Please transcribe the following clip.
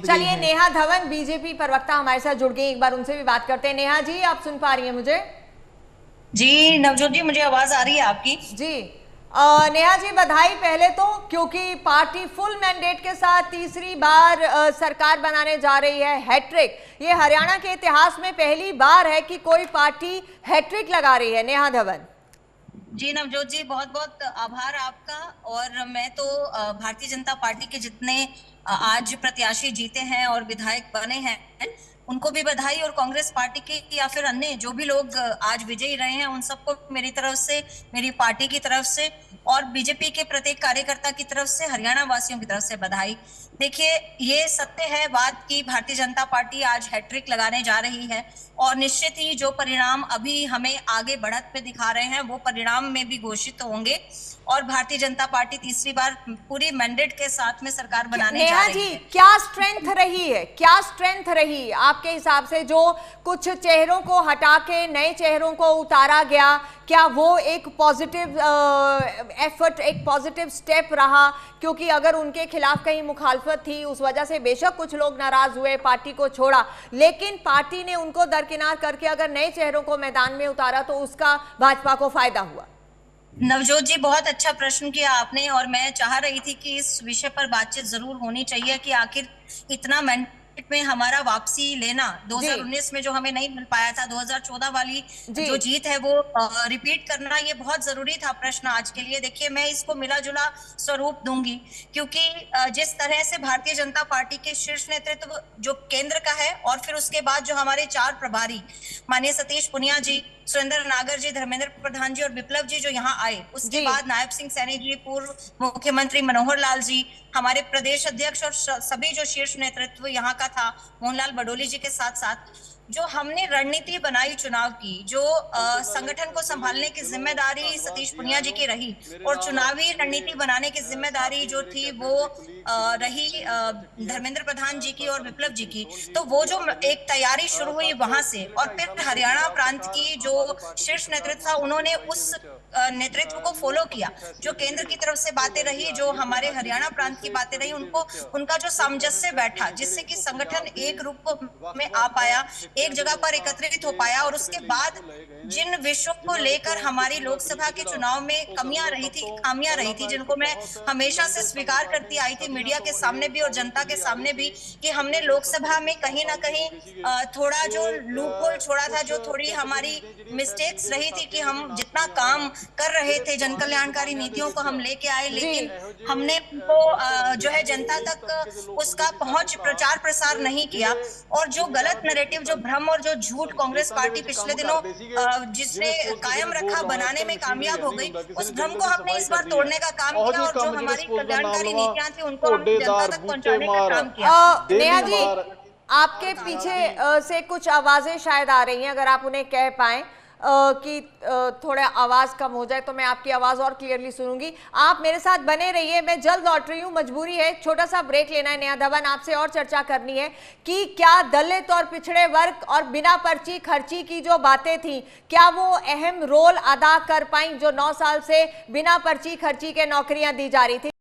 चलिए नेहा धवन बीजेपी प्रवक्ता हमारे साथ जुड़ गई, एक बार उनसे भी बात करते हैं। नेहा जी, आप सुन पा रही हैं मुझे? जी नवजोत जी, मुझे आवाज आ रही है आपकी? जी। नेहा जी, बधाई पहले तो, क्योंकि पार्टी फुल मैंडेट के साथ तीसरी बार सरकार बनाने जा रही है। हैट्रिक, ये हरियाणा के इतिहास में पहली बार है कि कोई पार्टी हैट्रिक लगा रही है। नेहा धवन जी नवजोत जी, बहुत बहुत आभार आपका। और मैं तो भारतीय जनता पार्टी के जितने आज प्रत्याशी जीते हैं और विधायक बने हैं उनको भी बधाई, और कांग्रेस पार्टी के या फिर अन्य जो भी लोग आज विजयी रहे हैं उन सबको मेरी तरफ से, मेरी पार्टी की तरफ से और बीजेपी के प्रत्येक कार्यकर्ता की तरफ से, हरियाणा वासियों की तरफ से बधाई। देखिए, ये सत्य है बात की भारतीय जनता पार्टी आज हैट्रिक लगाने जा रही है और निश्चित ही जो परिणाम अभी हमें आगे बढ़त पे दिखा रहे हैं वो परिणाम में भी घोषित होंगे और भारतीय जनता पार्टी तीसरी बार पूरी मैंडेट के साथ में सरकार बनाने जा रही है। क्या स्ट्रेंथ रही है, क्या स्ट्रेंथ रही आपके हिसाब से? जो कुछ चेहरों को हटा के नए चेहरों को उतारा गया, क्या वो एक पॉजिटिव एफर्ट, एक पॉजिटिव स्टेप रहा? क्योंकि अगर उनके खिलाफ कहीं मुखालफत थी, उस वजह से बेशक कुछ लोग नाराज हुए, पार्टी को छोड़ा, लेकिन पार्टी ने उनको दरकिनार करके अगर नए चेहरों को मैदान में उतारा तो उसका भाजपा को फायदा हुआ। नवजोत जी, बहुत अच्छा प्रश्न किया आपने और मैं चाह रही थी कि इस विषय पर बातचीत जरूर होनी चाहिए कि आखिर इतना मैंडेट में हमारा वापसी लेना 2019 में जो हमें नहीं मिल पाया था, 2014 वाली जो जीत है वो रिपीट करना, ये बहुत जरूरी था प्रश्न आज के लिए। देखिए, मैं इसको मिला जुला स्वरूप दूंगी क्योंकि जिस तरह से भारतीय जनता पार्टी के शीर्ष नेतृत्व जो केंद्र का है और फिर उसके बाद जो हमारे 4 प्रभारी माननीय सतीश पुनिया जी, सुरेंद्र नागर जी, धर्मेंद्र प्रधान जी और विप्लव जी जो यहाँ आए, उसके बाद नायब सिंह सैनी जी, पूर्व मुख्यमंत्री मनोहर लाल जी, हमारे प्रदेश अध्यक्ष और सभी जो शीर्ष नेतृत्व यहाँ का था, मोहनलाल बडोली जी के साथ साथ जो हमने रणनीति बनाई चुनाव की, जो संगठन को संभालने की जिम्मेदारी सतीश पुनिया जी की रही और चुनावी रणनीति बनाने की जिम्मेदारी जो थी वो रही धर्मेंद्र प्रधान जी की और विप्लव जी की। तो वो जो एक तैयारी शुरू हुई वहां से और फिर हरियाणा प्रांत की जो शीर्ष नेतृत्व था उन्होंने उस नेतृत्व को फॉलो किया। जो केंद्र की तरफ से बातें रही, जो हमारे हरियाणा प्रांत की बातें रही, उनको उनका जो सामंजस्य बैठा जिससे कि संगठन एक रूप में आ पाया, एक जगह पर एकत्रित हो पाया। और उसके बाद जिन विषयों को लेकर हमारी लोकसभा के चुनाव में कमियां रही थी, खामियां रही थी, जिनको मैं हमेशा से स्वीकार करती आई थी मीडिया के सामने भी और जनता के सामने भी, कि हमने लोकसभा में कहीं ना कहीं थोड़ा जो लूप होल छोड़ा था, जो थोड़ी हमारी मिस्टेक्स रही थी कि हम जितना काम कर रहे थे, जन कल्याणकारी नीतियों को हम लेके आए, लेकिन हमने उनको जो है जनता तक उसका पहुंच, प्रचार प्रसार नहीं किया। और जो गलत नैरेटिव, जो भ्रम और जो झूठ कांग्रेस पार्टी पिछले दिनों जिसने कायम रखा, बनाने में कामयाब हो गई, उस भ्रम को हमने इस बार तोड़ने का काम किया और जो हमारी कल्याणकारी नीतियां थी उनको हमने जनता तक पहुंचाने का काम किया। नेहा जी, आपके पीछे से कुछ आवाजें शायद आ रही हैं, अगर आप उन्हें कह पाएं कि थोड़ा आवाज कम हो जाए तो मैं आपकी आवाज और क्लियरली सुनूंगी। आप मेरे साथ बने रहिए, मैं जल्द लौट रही हूँ, मजबूरी है, छोटा सा ब्रेक लेना है। नेहा धवन, आपसे और चर्चा करनी है कि क्या दलित और पिछड़े वर्ग और बिना पर्ची खर्ची की जो बातें थी, क्या वो अहम रोल अदा कर पाई जो 9 साल से बिना पर्ची खर्ची के नौकरियां दी जा रही थी?